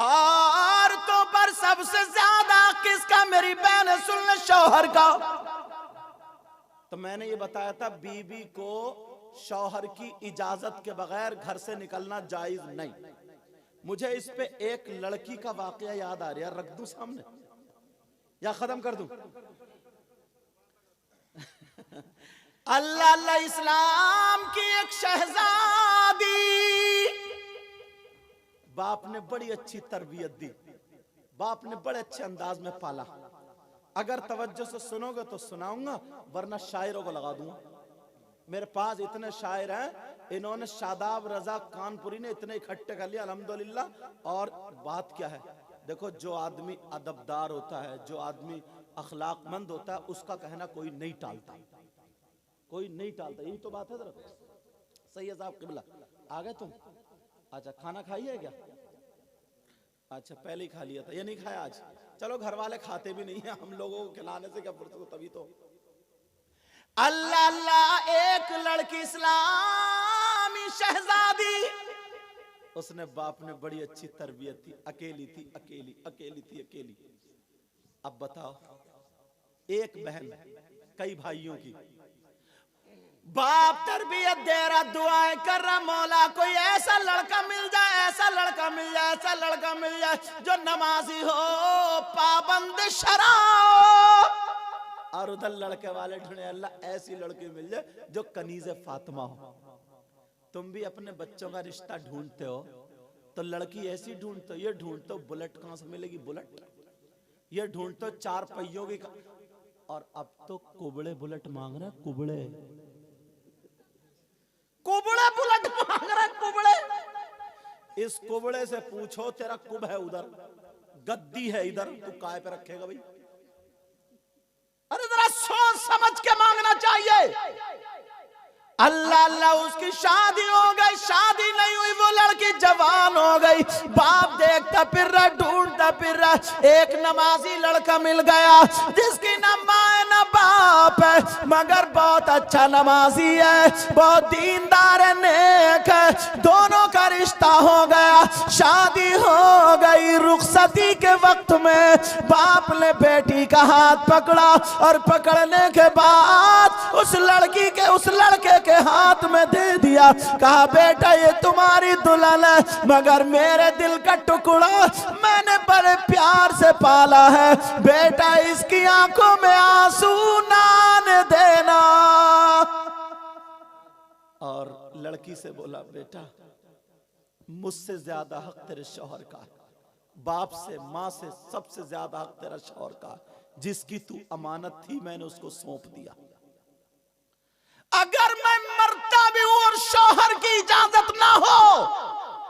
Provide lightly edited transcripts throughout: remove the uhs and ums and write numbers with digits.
औरतों पर सबसे ज्यादा किसका? मेरी बहन सुन ले, शौहर का। तो मैंने ये बताया था बीबी को शौहर की इजाजत के बगैर घर से निकलना जायज नहीं। मुझे इस पे एक लड़की का वाकया याद आ रहा है, रख दूं सामने या खत्म कर दूं? अल्लाह अल्लाह, इस्लाम की एक शहजादी, बाप ने बड़ी अच्छी तरबियत दी, बाप ने बड़े अच्छे अंदाज में पाला। अगर तवज्जो से सुनोगे तो सुनाऊंगा, वरना शायरों को लगा दूंगा। मेरे पास इतने शायर हैं, इन्होंने शादाब रजा कानपुरी ने इतने इकट्ठे कर लिया अल्हम्दुलिल्लाह। और बात क्या है, देखो जो आदमी अदबदार होता है, जो आदमी अखलाकमंद होता है, उसका कहना कोई नहीं टालता, कोई नहीं टालता। यही तो बात है। जरा सैयद साहब किबला आ गए तुम? अच्छा, खाना खाई है क्या? अच्छा, पहले ही खा लिया था, ये नहीं खाया आज? चलो, घर वाले खाते भी नहीं है, हम लोगों को खिलाने से क्या फुर्सत हो, तभी तो। अल्लाह अल्लाह, एक लड़की इस्लामी शहजादी, उसने बाप ने बड़ी अच्छी तरबियत थी, अकेली थी, अकेली अकेली थी, अकेली। अब बताओ, एक बहन कई भाइयों की, बाप तरबियत दे रहा, दुआएं कर रहा, मौला कोई ऐसा लड़का मिल जाए, ऐसा लड़का मिल जाए, ऐसा लड़का मिल जाए जो नमाजी हो, पाबंद शरा। और उधर लड़के वाले ढूंढे, अल्लाह ऐसी लड़की मिल जाए जो कनीज़े फातिमा हो। तुम भी अपने बच्चों का रिश्ता ढूंढते हो तो लड़की ऐसी ढूंढते हो, ये ढूंढते हो बुलेट कहां से मिलेगी, बुलेट, ये ढूंढते हो 4 पहियों की। और अब तो कुबड़े बुलेट मांग रहे, कुबड़े कुबड़े बुलेट मांग रहे, कुबड़े। इस कुबड़े से पूछो, तेरा कुब है उधर, गद्दी है इधर, तू काय पे रखेगा भाई? अरे जरा सोच समझ के मांगना चाहिए। अल्लाह अल्लाह, उसकी शादी हो गई, शादी नहीं हुई, वो लड़की जवान हो गई। बाप देखता फिर रहा, ढूंढता फिर रहा, एक नमाजी लड़का मिल गया जिसकी न माँ है न बाप है, मगर बहुत अच्छा नमाजी है, बहुत दीनदार है, नेक है। दोनों का रिश्ता हो गया, शादी हो गई। रुखसती के वक्त में बाप ने बेटी का हाथ पकड़ा और पकड़ने के बाद उस लड़की के, उस लड़के के हाथ में दे दिया, कहा बेटा ये तुम्हारी दुल्हन है, मगर मेरे दिल का टुकड़ा मैंने बड़े प्यार से पाला है, बेटा इसकी आंखों में आंसू ना आने देना। और लड़की से बोला, बेटा मुझसे ज्यादा हक तेरे शौहर का है, बाप से, माँ से सबसे ज्यादा हक तेरा शौहर का, जिसकी तू अमानत थी मैंने उसको सौंप दिया। अगर मैं मरता भी हूं और शौहर की इजाजत ना हो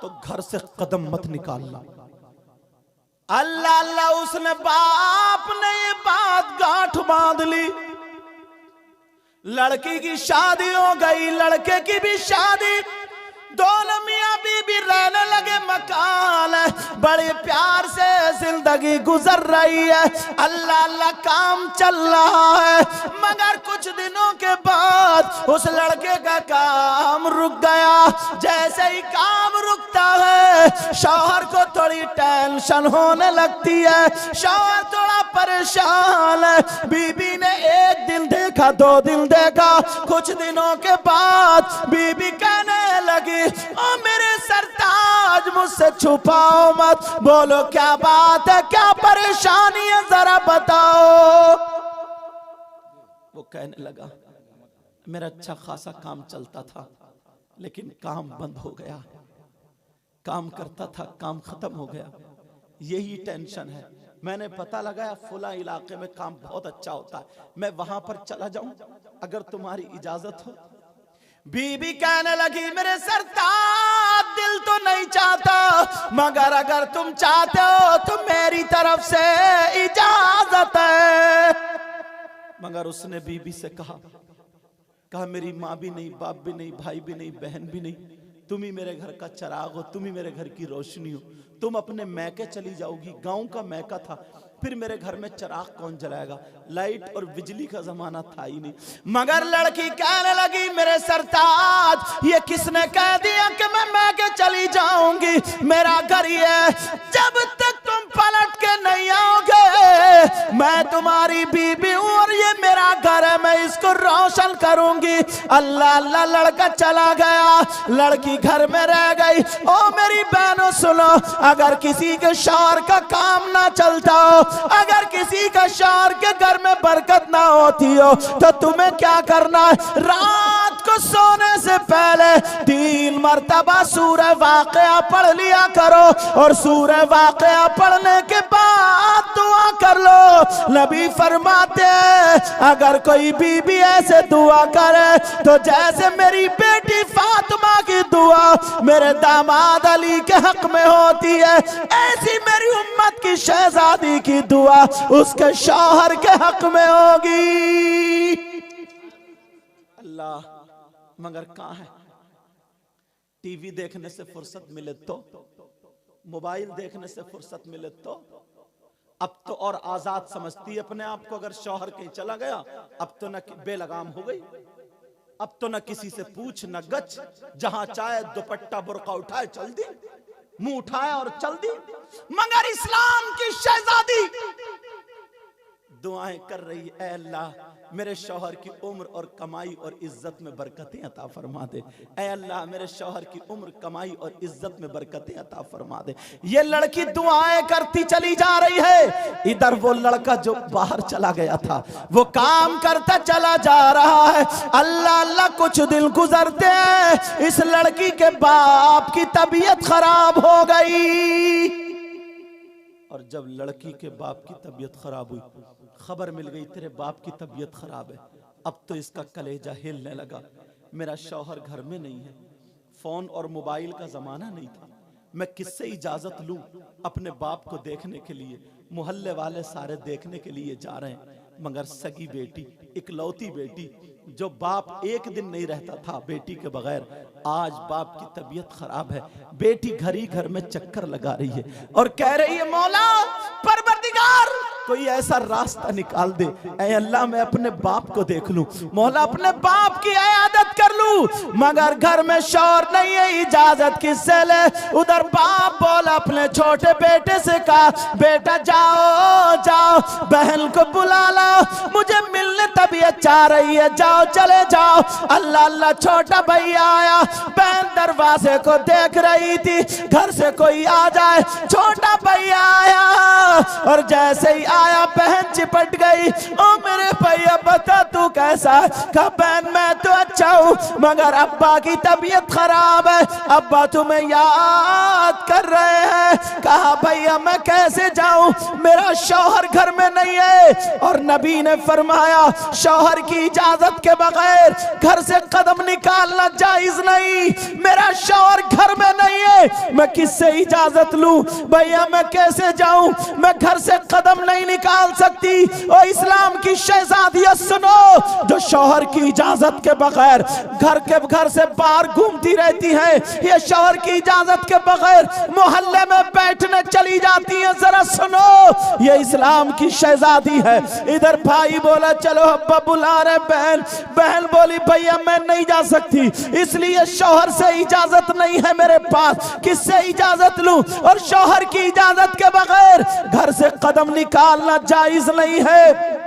तो घर से कदम मत निकालना। अल्लाह अल्लाह, उसने, बाप ने ये बात गांठ बांध ली। लड़की की शादी हो गई, लड़के की भी शादी, दोनों मियां बीबी रहने लगे, मकान है, बड़े प्यार से जिंदगी गुजर रही है। अल्लाह अल्लाह, काम चल रहा है, मगर कुछ दिनों के बाद उस लड़के का काम रुक गया। जैसे ही काम रुकता है, शौहर को थोड़ी टेंशन होने लगती है, शौहर थोड़ा परेशान है। बीबी ने एक दिन देखा, 2 दिन देखा, कुछ दिनों के बाद बीबी कहने लगी, ओ मेरे सरताज मुझसे छुपाओ मत, बोलो क्या बात है, क्या परेशानी है, जरा बताओ। वो कहने लगा, मेरा अच्छा खासा काम चलता था, लेकिन काम बंद हो गया, काम करता था, काम खत्म हो गया, यही टेंशन है। मैंने पता लगाया फुला इलाके में काम बहुत अच्छा होता है, मैं वहां पर चला जाऊं अगर तुम्हारी इजाजत हो। बीबी कहने लगी, मेरे सरताज दिल तो नहीं चाहता, मगर अगर तुम चाहते हो तो मेरी तरफ से इजाजत है। मगर उसने बीबी से कहा मेरी माँ भी नहीं, बाप भी नहीं, भाई भी नहीं, बहन भी नहीं, तुम ही मेरे घर का चिराग हो, तुम ही मेरे घर की रोशनी हो। तुम अपने मैके चली जाओगी, गांव का मैका था, फिर मेरे घर में चिराग कौन जलाएगा? लाइट और बिजली का जमाना था ही नहीं। मगर लड़की कहने लगी, मेरे सरताज ये किसने कह दिया कि मैं मैके चली जाऊंगी? मेरा घर ही है, जब तक तुम पलट के नहीं आओगे मैं तुम्हारी बीबी हूं और ये मेरा घर है, मैं इसको रोशन करूंगी। अल्लाह अल्लाह, लड़का चला गया, लड़की घर में रह गई। ओ मेरी बहनों सुनो, अगर किसी के शौहर का काम ना चलता हो, अगर किसी का शौहर के घर में बरकत ना होती हो, तो तुम्हें क्या करना है? रात को सोने से पहले 3 मरतबा सूरह वाक़िया पढ़ लिया करो, और सूरह वाक़िया पढ़ने के बाद दुआ कर लो। नबी फरमाते हैं, अगर कोई बीबी ऐसे दुआ करे तो जैसे मेरी बेटी फातिमा की दुआ मेरे दामाद अली के हक में होती है, ऐसी मेरी उम्मत की शहजादी की दुआ उसके शौहर के हक में होगी। अल्लाह, मगर कहां है? टीवी देखने से फुर्सत मिले तो, मोबाइल देखने से फुर्सत मिले तो, अब तो और आजाद समझती है अपने आप को। अगर शौहर कहीं चला गया, अब तो न बेलगाम हो गई, अब तो न किसी से पूछ न गच, जहां चाहे दुपट्टा बुर्का उठाए चल दी, मुंह उठाया और चल दी। मगर इस्लाम की शहजादी दुआएं कर रही है, ऐ अल्लाह मेरे शौहर की उम्र और कमाई और इज्जत में बरकतें अता फरमा दे। ऐ अल्लाह मेरे शौहर की उम्र, कमाई और इज्जत में बरकतें अता फरमा दे। ये लड़की दुआएं करती चली जा रही है, इधर वो लड़का जो बाहर चला गया था वो काम करता चला जा रहा है। अल्लाह अल्लाह, कुछ दिन गुजरते हैं, इस लड़की के बाप की तबीयत खराब हो गई। और जब लड़की के बाप की तबीयत खराब हुई, खबर मिल गई तेरे बाप की तबीयत खराब है, अब तो इसका कलेजा हिलने लगा। मेरा शौहर घर में नहीं है, फोन और मोबाइल का जमाना नहीं था, मैं किससे इजाजत लूं अपने बाप को देखने के लिए? मोहल्ले वाले सारे देखने के लिए जा रहे हैं, मगर सगी बेटी, इकलौती बेटी, जो बाप एक दिन नहीं रहता था बेटी के बगैर, आज बाप की तबीयत खराब है। बेटी घर ही घर में चक्कर लगा रही है और कह रही है, मौला परवरदिगार कोई ऐसा रास्ता निकाल दे, ऐ अल्लाह मैं अपने बाप को देख लूं, मौला अपने बाप की इयादत कर लूं। मगर घर में शौहर नहीं है, इजाजत किससे ले? उधर बाप बोला अपने छोटे बेटे से, कहा बेटा जाओ जाओ बहन को बुला लाओ, मुझे मिलने तबीयत चाह रही है, जाओ चले जाओ। अल्लाह अल्लाह, छोटा भैया आया, बहन दरवाजे को देख रही थी, घर से कोई आ जाए। छोटा भैया आया और जैसे ही आया बहन चिपट गई। ओ मेरे भैया बता तू कैसा है? कहा बहन मैं तो अच्छा हूँ, मगर अब्बा की तबीयत खराब है, अब्बा तुम्हें याद कर रहे हैं। कहा भैया मैं कैसे जाऊं, मेरा शौहर घर में नहीं है, और नबी ने फरमाया शौहर की इजाजत के बगैर घर से कदम निकालना जायज नहीं। मेरा शौहर घर में नहीं है, मैं किससे इजाजत लूं? भैया मैं कैसे जाऊं, मैं घर से कदम नहीं निकाल सकती। और इस्लाम की शहजादियां सुनो, जो शौहर की इजाजत के बगैर घर से बाहर घूमती रहती हैं, ये शौहर की इजाजत के बगैर मोहल्ले में बैठने चली जाती हैं। जरा सुनो, ये इस्लाम की शहजादी है। इधर भाई बोला चलो अब्बा बुला रहे बहन, बहन बोली भैया मैं नहीं जा सकती, इसलिए शौहर से इजाजत नहीं है मेरे पास, किससे इजाजत लूं? और शौहर की इजाजत के बगैर घर से कदम निकालना जायज नहीं है।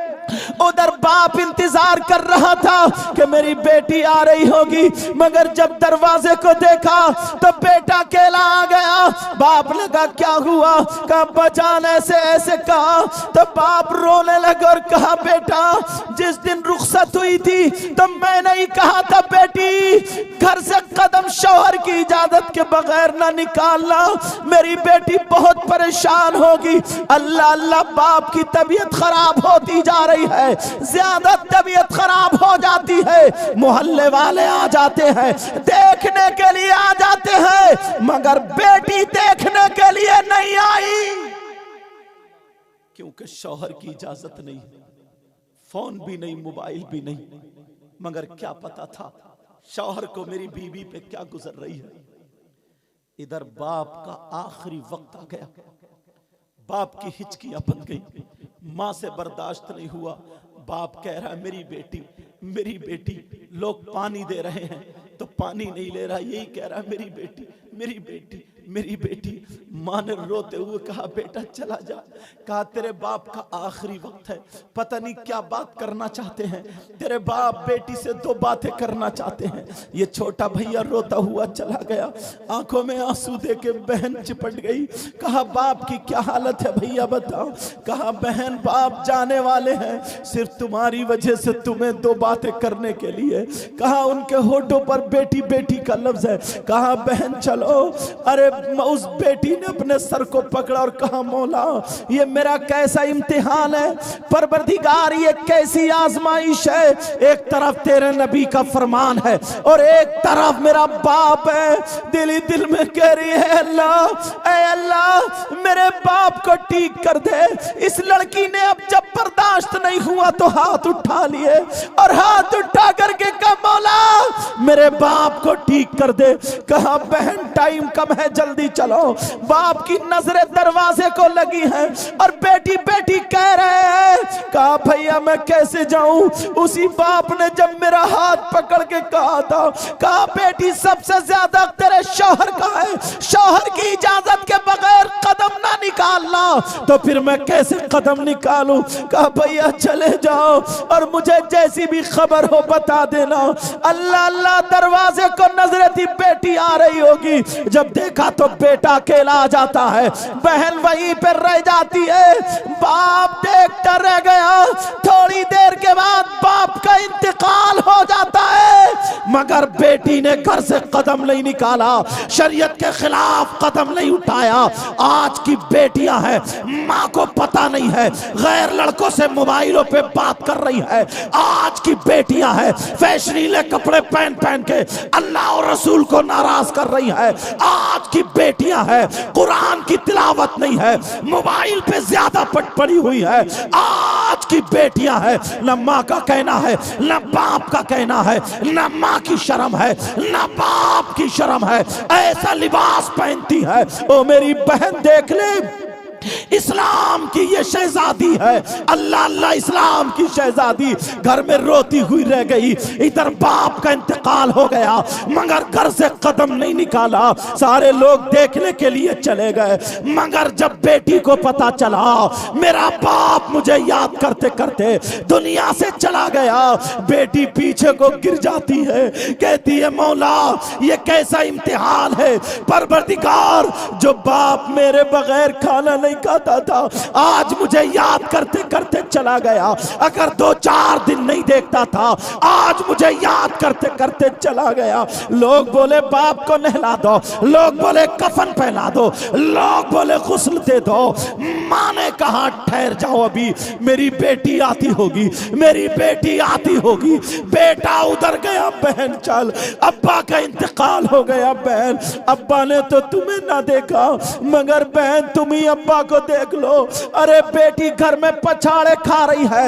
उधर बाप इंतजार कर रहा था कि मेरी बेटी आ रही होगी, मगर जब दरवाजे को देखा तो बेटा अकेला आ गया। बाप लगा क्या हुआ? कहा बजान ऐसे ऐसे कहा, तो बाप रोने लगा और कहा बेटा जिस दिन रुखसत हुई थी तो मैंने ही कहा था बेटी घर से कदम शौहर की इजाजत के बगैर ना निकालना, मेरी बेटी बहुत परेशान होगी। अल्लाह अल्लाह, बाप की तबीयत खराब होती जा रही है, ज्यादा तबीयत खराब हो जाती है, मोहल्ले वाले आ जाते हैं, देखने के लिए आ जाते हैं, मगर बेटी देखने के लिए नहीं आई, क्योंकि शौहर की इजाजत नहीं, फोन भी नहीं, मोबाइल भी नहीं। मगर क्या पता था शौहर को मेरी बीवी पे क्या गुजर रही है। इधर बाप का आखिरी वक्त आ गया, बाप की हिचकियां बन गई, मां से बर्दाश्त नहीं हुआ। बाप कह रहा है मेरी बेटी, मेरी बेटी, लोग पानी दे रहे हैं तो पानी नहीं ले रहा, यही कह रहा है मेरी बेटी, मेरी बेटी, मेरी बेटी। मां ने रोते हुए कहा बेटा चला जा। कहा तेरे बाप का आखिरी वक्त है, पता नहीं क्या बात करना चाहते हैं, तेरे बाप बेटी से दो बातें करना चाहते हैं। ये छोटा भैया रोता हुआ चला गया, आंखों में आंसू दे के बहन चिपट गई। कहा बाप की क्या हालत है भैया बताओ। कहा बहन बाप जाने वाले हैं, सिर्फ तुम्हारी वजह से तुम्हें दो बातें करने के लिए। कहा उनके होठों पर बेटी बेटी का लफ्ज है। कहा बहन चलो। अरे उस बेटी ने अपने सर को पकड़ा और कहा मौला ये मेरा कैसा इम्तिहान है, परवरदिगार ये कैसी आजमाइश है। एक तरफ तेरे नबी का फरमान है और एक तरफ मेरा बाप है। दिल ही दिल में कह रही है अल्लाह, ऐ अल्लाह मेरे बाप को ठीक कर दे। इस लड़की ने अब जब बर्दाश्त नहीं हुआ तो हाथ उठा लिए और हाथ उठा करके कहा मौला मेरे बाप को ठीक कर दे। कहा बहन टाइम कम है, जल्दी चलो। बाप की नजरें दरवाजे को लगी हैं और बेटी बेटी कह रहे हैं। कहा भैया मैं कैसे जाऊं। उसी बाप ने जब मेरा हाथ पकड़ के कहा था, कहा बेटी सबसे ज्यादा तेरे शौहर का है, शौहर की इजाजत के बगैर कदम ना निकालना। तो फिर मैं कैसे कदम निकालूं। कहा भैया चले जाओ और मुझे जैसी भी खबर हो बता देना। अल्लाह अल्लाह दरवाजे को नजरें थी, बेटी आ रही होगी। जब देखा तो बेटा अकेला आ जाता है, बहन वहीं पर रह जाती है। बाप देखता रह गया। थोड़ी देर के बाद बाप का इंतकाल हो जाता है, मगर बेटी ने घर से कदम नहीं निकाला, शरीयत के खिलाफ कदम नहीं उठाया। आज की बेटियां हैं, माँ को पता नहीं है, गैर लड़कों से मोबाइलों पे बात कर रही है। आज की बेटियां हैं, फैशनीले कपड़े पहन पहन के अल्लाह और रसूल को नाराज कर रही है। आज की बेटियां हैं, कुरान की तिलावत नहीं है, मोबाइल पे ज्यादा पड़ी हुई है। आज की बेटियां हैं, न माँ का कहना है, न बाप का कहना है, न माँ की शर्म है, न बाप की शर्म है, ऐसा लिबास पहनती है। ओ मेरी बहन देख ले, इस्लाम की ये शहजादी है, अल्लाह अल्लाह इस्लाम की शहजादी घर में रोती हुई रह गई। इधर बाप का इंतकाल हो गया मगर घर से कदम नहीं निकाला। सारे लोग देखने के लिए चले गए, मगर जब बेटी को पता चला मेरा बाप मुझे याद करते करते दुनिया से चला गया, बेटी पीछे को गिर जाती है, कहती है मौला ये कैसा इम्तिहान है। परवरदिगार जो बाप मेरे बगैर खाना नहीं खाता था आज मुझे याद करते करते चला गया। अगर 2-4 दिन नहीं देखता था आज मुझे याद करते करते चला गया। लोग बोले बाप को नहला दो, लोग बोले कफन पहना दो, लोग बोले गुस्ल दे दो। माँ ने कहा ठहर जाओ, अभी मेरी बेटी आती होगी, मेरी बेटी आती होगी। बेटा उधर गया, बहन चल, अब्बा का इंतकाल हो गया। बहन अब्बा ने तो तुम्हें ना देखा मगर बहन तुम ही अब्बा को देख लो। अरे बेटी घर में पछाड़े खा रही है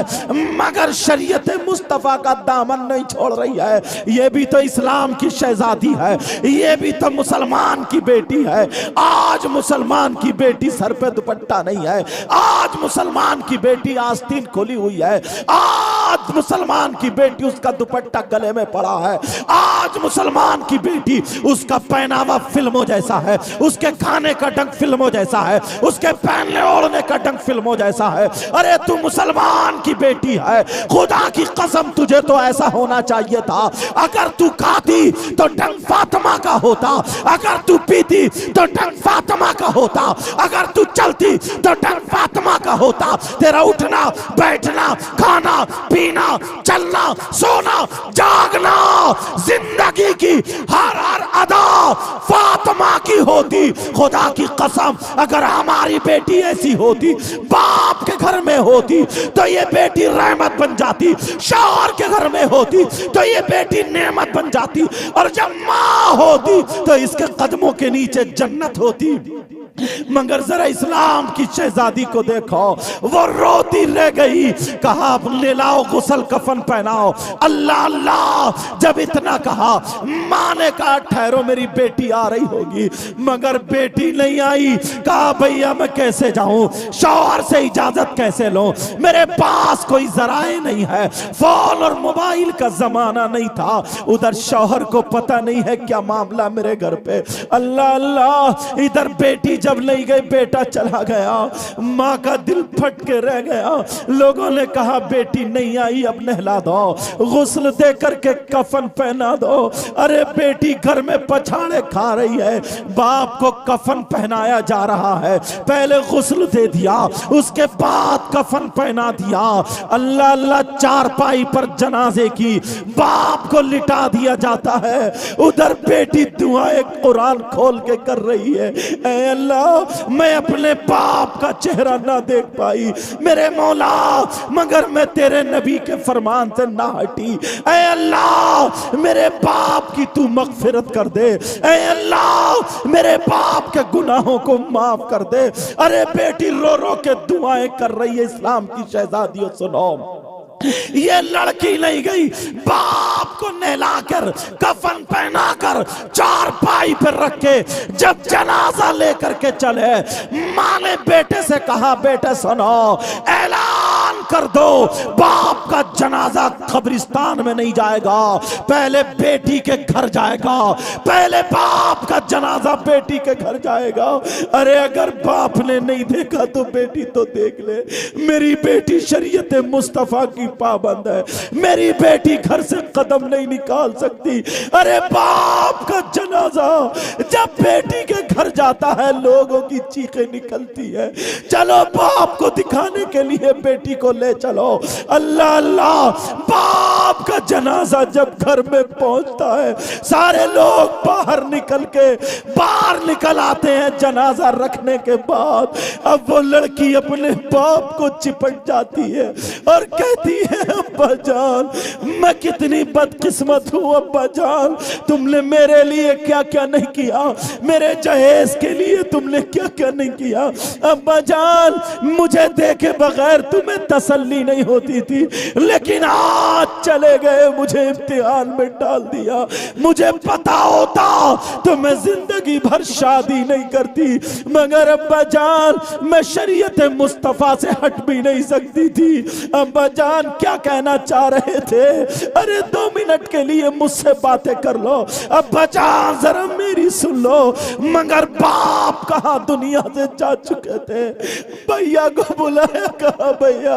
मगर शरीयत मुस्तफा का दामन नहीं छोड़ रही है। ये भी तो इस्लाम की शहजादी है, ये भी तो मुसलमान की बेटी है। आज मुसलमान की बेटी सर पे दुपट्टा नहीं है, आज मुसलमान की बेटी आस्तीन खोली हुई है, आज मुसलमान की बेटी उसका दुपट्टा गले में पड़ा है, आज मुसलमान की बेटी उसका पहनावा फिल्मों जैसा है, उसके खाने का ढंग फिल्मों जैसा है, उसके पहनने ओढ़ने का ढंग फिल्मों जैसा है। अरे तू मुसलमान की बेटी है, खुदा की कसम तुझे तो ऐसा होना चाहिए था। अगर तू खाती तो ढंग फातिमा का होता, अगर तू पीती तो ढंग फातिमा का होता, अगर तू चलती तो ढंग फातिमा का होता। तेरा उठना बैठना खाना पीना चलना सोना जागना जिंदगी की हर हर अदा फातिमा की होती। खुदा की कसम अगर हमारी बेटी ऐसी होती, बाप के घर में होती तो ये बेटी रहमत बन जाती, शौहर के घर में होती तो ये बेटी नेमत बन जाती, और जब माँ होती तो इसके कदमों के नीचे जन्नत होती। मगर जरा इस्लाम की शहजादी को देखो, वो रोती रह गई। कहा ले लाओ गुस्ल कफन पहनाओ। अल्लाह अल्लाह जब इतना कहा, माँ ने कहा ठहरो मेरी बेटी आ रही होगी, मगर बेटी नहीं आई। कहा भैया मैं कैसे जाऊं, शौहर से इजाजत कैसे लूं, मेरे पास कोई जराए नहीं है, फोन और मोबाइल का जमाना नहीं था। उधर शौहर को पता नहीं है क्या मामला मेरे घर पे। अल्लाह अल्लाह, इधर बेटी जब नहीं गई, बेटा चला गया, माँ का दिल फट के रह गया। लोगों ने कहा बेटी नहीं आई, अब नहला दो, गुस्ल दे करके कफन पहना दो। अरे बेटी घर में पछाड़े खा रही है, बाप को कफन पहनाया जा रहा है। पहले गुस्ल दे दिया, उसके बाद कफन पहना दिया। अल्लाह अल्लाह, चारपाई पर जनाजे की बाप को लिटा दिया जाता है, उधर बेटी दुआएं कुरान खोल के कर रही है। ऐ अल्लाह, मैं अपने बाप का चेहरा ना देख पाई मेरे मौला, मगर मैं तेरे नबी के फरमान से ना हटी। ऐ अल्लाह, मेरे बाप की तू मगफिरत कर दे। ऐ अल्लाह, मेरे बाप के गुनाहों को माफ कर दे। अरे बेटी रो रो के दुआएं कर रही है। इस्लाम की शहजादियों सुनो, ये लड़की नहीं गई, बाप को नहलाकर कफन पहनाकर चारपाई पर रख के जब जनाजा लेकर के चले, माँ ने बेटे से कहा बेटे सुनो, ऐलान कर दो बाप का जनाजा कब्रिस्तान में नहीं जाएगा, पहले बेटी के घर जाएगा। पहले बाप का जनाजा बेटी के घर जाएगा। अरे अगर बाप ने नहीं देखा तो बेटी तो देख ले, मेरी बेटी शरीयत मुस्तफा की पाबंद है, मेरी बेटी घर से कदम नहीं निकाल सकती। अरे बाप का जनाजा जब बेटी के घर जाता है, लोगों की चीखें निकलती है, चलो बाप को दिखाने के लिए बेटी को ले चलो। अल्लाह अल्लाह, बाप का जनाजा जब घर में पहुंचता है, सारे लोग बाहर निकल आते हैं जनाजा रखने के बाद। अब वो लड़की अपने बाप को चिपट जाती है और कहती है अब्बा जान, मैं कितनी बदकिस्मत हूँ अब्बा जान, तुमने मेरे लिए क्या क्या नहीं किया, मेरे जहेज के लिए तुमने क्या क्या नहीं किया। अब्बा जान, मुझे देखे बगैर तुम्हें तसल्ली नहीं होती थी, लेकिन आज चले गए, मुझे इम्तिहान में डाल दिया। मुझे पता होता तो मैं जिंदगी भर शादी नहीं करती, मगर अब्बा जान मैं शरीयत मुस्तफा से हट भी नहीं सकती थी। अब्बा जान क्या कहना चाह रहे थे? अरे 2 मिनट के लिए मुझसे बातें कर लो। अब्बा जान जरा मेरी सुन लो, मगर बाप कहाँ दुनिया से जा चुके थे। भैया को बुलाया, कहा भैया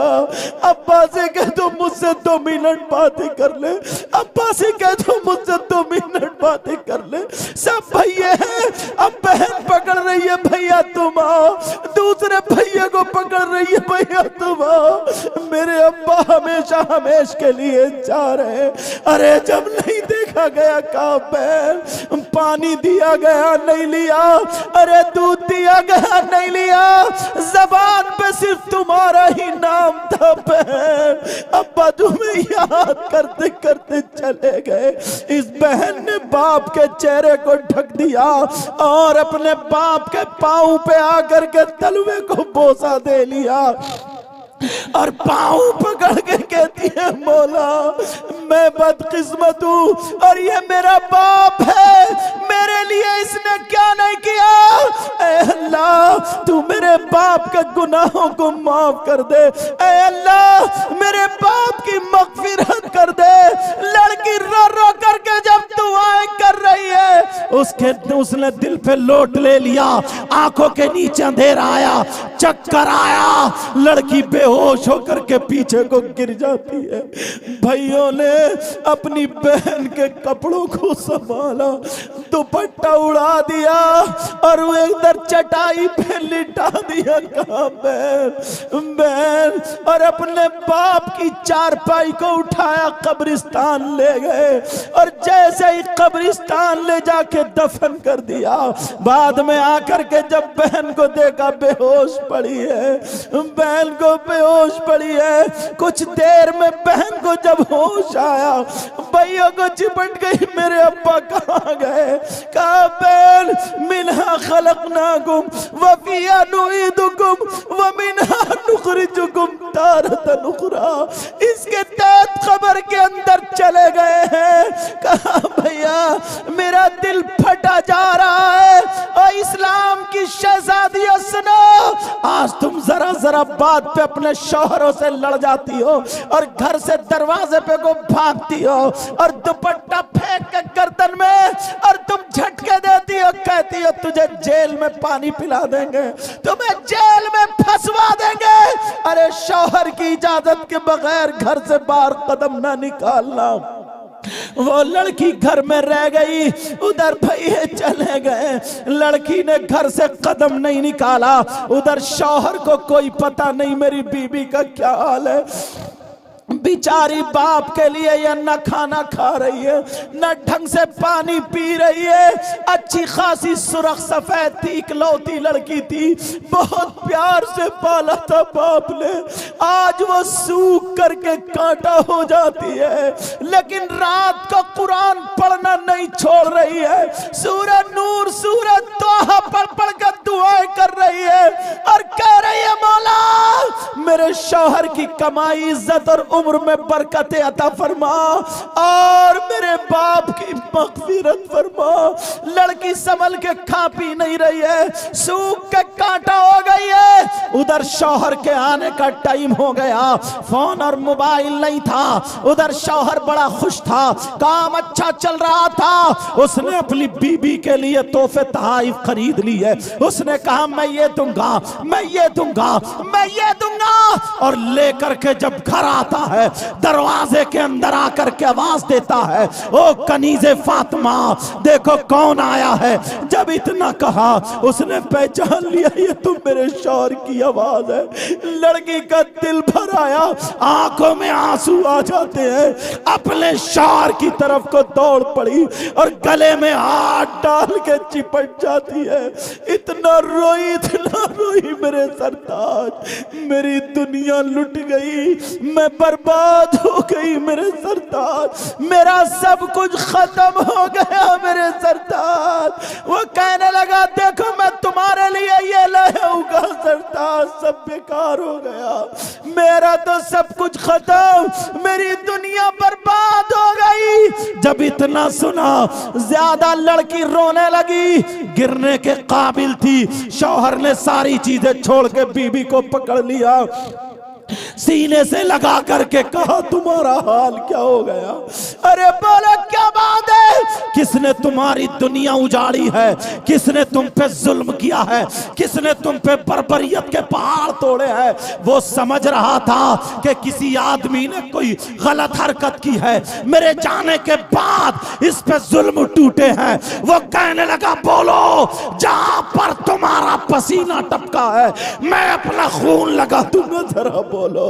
अब्बा से कह दो मुझसे 2 मिनट बातें कर ले, अब्बा से कह दो मुझसे 2 मिनट बातें कर ले। सब भैया हैं, अब बहन पकड़ रही है भैया तुम आओ, दूसरे भैया को पकड़ रही है भैया तुम आओ। मेरे अब्बा हमेशा हमेश के लिए जा रहे। अरे जब नहीं देखा गया, कहा बहन पानी दिया गया नहीं लिया, अरे दूध दिया गया नहीं लिया, जबान पे सिर्फ तुम्हारा ही नाम था बहन। अब्बा तुम्हें याद करते करते चले गए। इस बहन ने बाप के चेहरे को ढक दिया और अपने बाप के पांव पे आकर के तलवे को बोसा दे लिया और पांव पकड़ के कहती है मौला मैं बदकिस्मत हूँ और ये मेरा बाप है, मेरे लिए इसने क्या नहीं किया। ऐ अल्लाह तू मेरे बाप के गुनाहों को माफ कर दे, ऐ अल्लाह मेरे बाप की मगफिरत कर दे। लड़की रो रो करके जब दुआएं कर रही है, उसने दिल पे लोट ले लिया, आंखों के नीचे अंधेरा आया, चक्कर आया, लड़की बेहोश होकर के पीछे को गिर जाती है। भाइयों ने अपनी बहन के कपड़ों को संभाला, दुपट्टा उड़ा दिया और वो इधर चटाई पे लिटा दिया। कहा बहन बहन, और अपने बाप की चारपाई को उठाया कब्रिस्तान ले गए, और जैसे ही कब्रिस्तान ले जाके दफन कर दिया, बाद में आकर के जब बहन को देखा बेहोश पड़ी है, बहन को बेहोश पड़ी है। कुछ देर में बहन को जब होश आया, भैया को चिपट गई, मेरे अब्बा कहाँ गए? कहा बहन मिन्हा खलकनाकुम व फिहा नुईदुकुम व मिन्हा नुखरिजुकुम तारतन उखरा। इसके तहत खबर के अंदर चले गए हैं। कहा भैया मेरा दिल फटा जा रहा है, और इस्लाम की शहजादियां सुनो, आज तुम जरा जरा बात पे अपने शौहरों से लड़ जाती हो, और घर से दरवाजे पे को भागती हो, और दुपट्टा फेंक के गर्दन में, और तुम झटके देती हो, कहती हो तुझे जेल में पानी पिला देंगे, तुम्हें जेल में फंसवा देंगे। अरे शौहर की इजाजत के बगैर घर से बाहर कदम ना निकालना। वो लड़की घर में रह गई, उधर भैया चले गए, लड़की ने घर से कदम नहीं निकाला, उधर शौहर को कोई पता नहीं मेरी बीबी का क्या हाल है। बेचारी बाप के लिए यह न खाना खा रही है, न ढंग से पानी पी रही है। अच्छी खासी सुरख सफेद थी, इकलौती लड़की थी, बहुत प्यार से पाला था बाप ने, आज वो सूख करके कांटा हो जाती है। लेकिन रात को कुरान पढ़ना नहीं छोड़ रही है, सूरह नूर सूरह तोहा पढ़ पढ़ कर दुआएं कर रही है, और कह रही है मौला मेरे शौहर की कमाई इज्जत और उम्र में बरकत अता फरमा, और मेरे बाप की मग़फ़िरत फरमा। लड़की संभल के खा पी नहीं रही है, सूख के कांटा हो गई है। उधर शौहर के आने का टाइम हो गया, फोन और मोबाइल नहीं था, उधर शौहर बड़ा खुश था, काम अच्छा चल रहा था। उसने अपनी बीबी के लिए तोहफे तोहफ़ खरीद ली है। उसने कहा मैं ये दूंगा, मैं ये दूंगा, मैं ये दूंगा, और लेकर के जब घर आता है, दरवाजे के अंदर आकर के आवाज देता है, ओ कनीज़े फातिमा देखो कौन आया है। जब इतना कहा उसने पहचान लिया ये तो मेरे शौहर की आवाज है। लड़की का दिल भर आया, आंखों में आंसू आ जाते हैं, अपने शौहर की तरफ को दौड़ पड़ी और गले में हाथ डाल के चिपट जाती है। इतना रोई मेरे सरताज, मेरी दुनिया लुट गई, मैं बर्बाद हो गई मेरे सरताज, मेरा सब कुछ खत्म हो गया मेरे सरताज। वो कहने लगा देखो मैं तुम्हारे लिए ये लाऊंगा सरताज, सब बेकार हो गया, मेरा तो सब कुछ खत्म, मेरी दुनिया बर्बाद हो गई। जब इतना सुना ज्यादा लड़की रोने लगी, गिरने के काबिल थी। शौहर ने सारी चीजें छोड़ के बीबी को पकड़ लिया, सीने से लगा करके कहा तुम्हारा हाल क्या हो गया? अरे बोलो क्या बात है? किसने तुम्हारी दुनिया उजाड़ी है? किसने तुम पे जुल्म किया है? किसने तुम पे बर्बरियत के पहाड़ तोड़े हैं? वो समझ रहा था कि किसी आदमी ने कोई गलत हरकत की है, मेरे जाने के बाद इस पे जुल्म टूटे हैं। वो कहने लगा बोलो जहां पर तुम्हारा पसीना टपका है मैं अपना खून लगा दूंगा, जरा बोलो।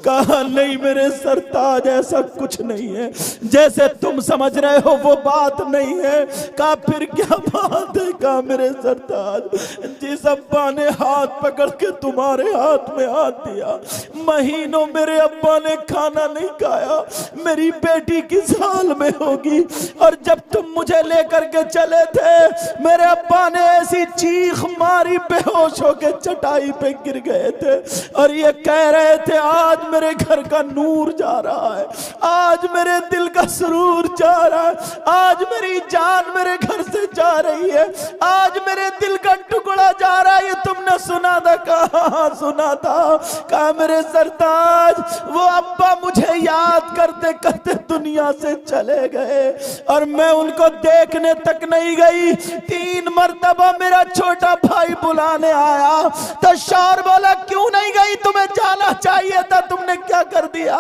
कहा नहीं मेरे सरताज ऐसा कुछ नहीं है, जैसे तुम समझ रहे हो वो बात नहीं है। कहा फिर क्या बात है? कहा मेरे सरताज जिस अब्बा ने हाथ पकड़ के तुम्हारे हाथ में हाथ दिया, महीनों मेरे अब्बा ने खाना नहीं खाया, मेरी बेटी किस हाल में होगी। और जब तुम मुझे लेकर के चले थे मेरे अब्बा ने ऐसी चीख मारी, बेहोश होके चटाई पे गिर गए थे, और ये कह रहे थे आज मेरे घर का नूर जा रहा है, आज मेरे दिल का सुरूर जा रहा है, आज मेरी जान मेरे घर से जा रही है, आज मेरे दिल का टुकड़ा जा रहा है। ये तुमने सुना था? कहा सुना था। कहा मेरे सरताज वो अब्बा मुझे याद करते करते दुनिया से चले गए, और मैं उनको देखने तक नहीं गई। 3 मरतबा मेरा छोटा भाई बुलाने आया तो शौहर बोला क्यों नहीं गई, तुम्हें जा जाना चाहिए था, तुमने क्या कर दिया?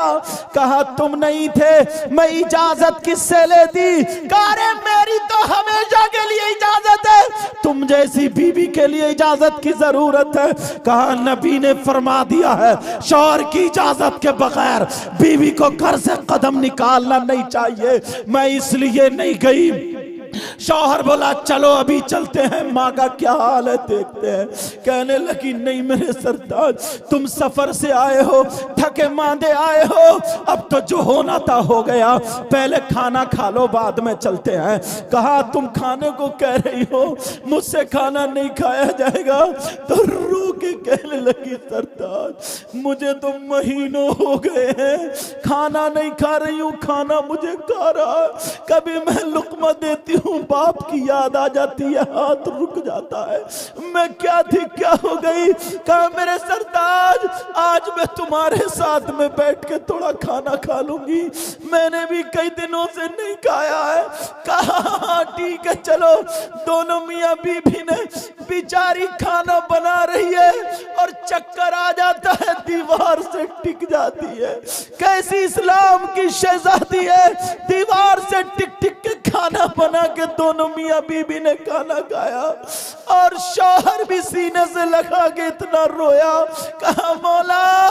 कहा तुम नहीं थे, मैं इजाजत किससे लेती? कहा मेरी तो हमेशा के लिए इजाजत है, तुम जैसी बीबी के लिए इजाजत की जरूरत है। कहा नबी ने फरमा दिया है शौहर की इजाजत के बगैर बीवी को घर से कदम निकालना नहीं चाहिए। मैं इसलिए नहीं गई। शौहर बोला चलो अभी चलते हैं, माँ का क्या हाल है देखते हैं। कहने लगी नहीं मेरे सरताज, तुम सफर से आए हो, थके मांदे आए हो, अब तो जो होना था हो गया, पहले खाना खा लो बाद में चलते हैं। कहा तुम खाने को कह रही हो, मुझसे खाना नहीं खाया जाएगा? तो रो के कहने लगी सरताज मुझे तो महीनों हो गए हैं खाना नहीं खा रही हूँ, खाना मुझे खा रहा, कभी मैं लुकमा देती हूँ बाप की याद आ जाती है, हाथ रुक जाता है, मैं क्या थी क्या हो गई? कहा मेरे सरताज आज मैं तुम्हारे साथ में बैठ के थोड़ा खाना खा लूंगी, मैंने भी कई दिनों से नहीं खाया है। कहा ठीक है चलो। दोनों मियाँ बीबी ने बेचारी खाना बना रही है और चक्कर आ जाता है, दीवार से टिक जाती है। कैसी इस्लाम की शहजादी है, दीवार से टिक टिक के खाना बना के दोनों मियाँ बीबी ने खाना खाया और शौहर भी सीने से लगा के इतना रोया। कहा मौला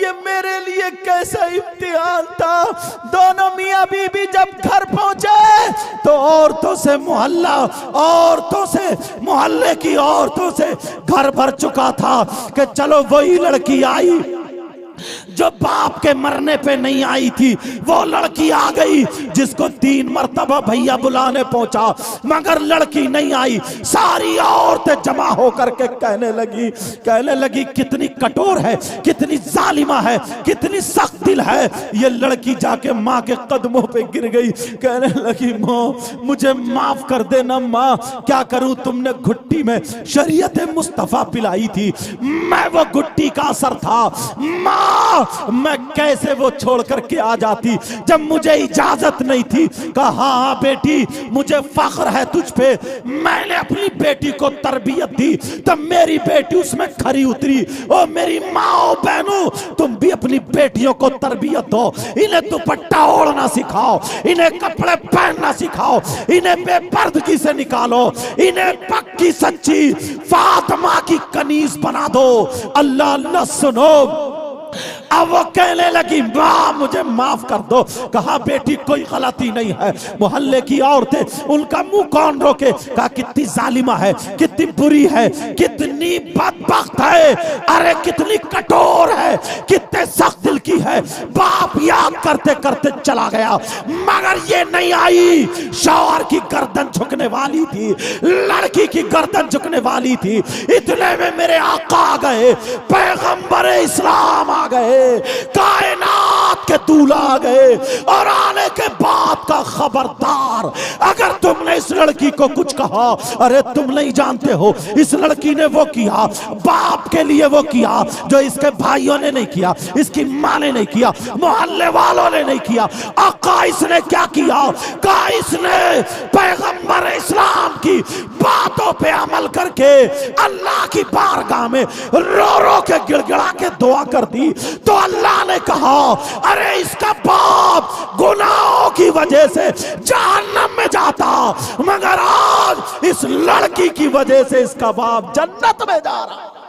ये मेरे लिए कैसा इम्तिहान था। दोनों मियाँ बीबी जब घर पहुंचे तो औरतों से मोहल्ला, औरतों से मोहल्ले की औरतों से घर भर चुका था कि चलो वही लड़की आई जो बाप के मरने पे नहीं आई थी, वो लड़की आ गई जिसको 3 मरतबा भैया बुलाने पहुंचा मगर लड़की नहीं आई। सारी औरतें जमा होकर के कहने लगी कितनी कठोर है, कितनी जालिमा है, कितनी सख्त दिल है। ये लड़की जाके माँ के कदमों पे गिर गई, कहने लगी माँ मुझे माफ कर देना माँ, क्या करूं तुमने घुट्टी में शरीयत मुस्तफा पिलाई थी, मैं वो घुट्टी का असर था माँ, मैं कैसे वो छोड़ करके आ जाती जब मुझे इजाजत नहीं थी। कहा हाँ बेटी मुझे फख्र है तुझ पे, मैंने अपनी बेटी को तरबियत दी तो मेरी बेटी उसमें खरी उतरी। ओ मेरी माँ बहनों तुम भी अपनी बेटियों को तरबियत दो, इन्हें दुपट्टा ओढ़ना सिखाओ, इन्हें कपड़े पहनना सिखाओ, इन्हें बेपर्दगी से निकालो, इन्हें पक्की सच्ची फातिमा की कनीज बना दो। अल्लाह अल्लाह सुनो। अब वो कहने लगी माँ मुझे माफ कर दो। कहा बेटी कोई गलती नहीं है, मोहल्ले की औरतें उनका मुंह कौन रोके। कहा कितनी जालिमा है, कितनी बुरी है, कितनी बदबख्त है, अरे कितनी कठोर है, कितने सख्त दिल की है। बाप याद करते करते चला गया मगर ये नहीं आई। शौहर की गर्दन झुकने वाली थी, लड़की की गर्दन झुकने वाली थी। इतने में मेरे आका आ गए, पैगंबर इस्लाम आ गए, कायनात के दूल्हा आ गए और आने के बाद का खबरदार अगर तुमने इस लड़की को कुछ कहा, अरे तुम नहीं जानते हो इस लड़की ने वो किया, बाप के लिए वो किया जो इसके भाइयों ने नहीं किया, इसकी माँ ने नहीं किया, मोहल्ले वालों ने नहीं किया। आका इसने क्या किया? कहा इसने पैगंबर इस्लाम की बातों पे अमल करके अल्लाह की बारगाह में रो रो के गिड़गिड़ा के दुआ कर दी। तो अल्लाह ने कहा अरे इसका बाप गुनाहों की वजह से जहन्नम में जाता मगर आज इस लड़की की वजह से इसका बाप जन्नत में जा रहा है।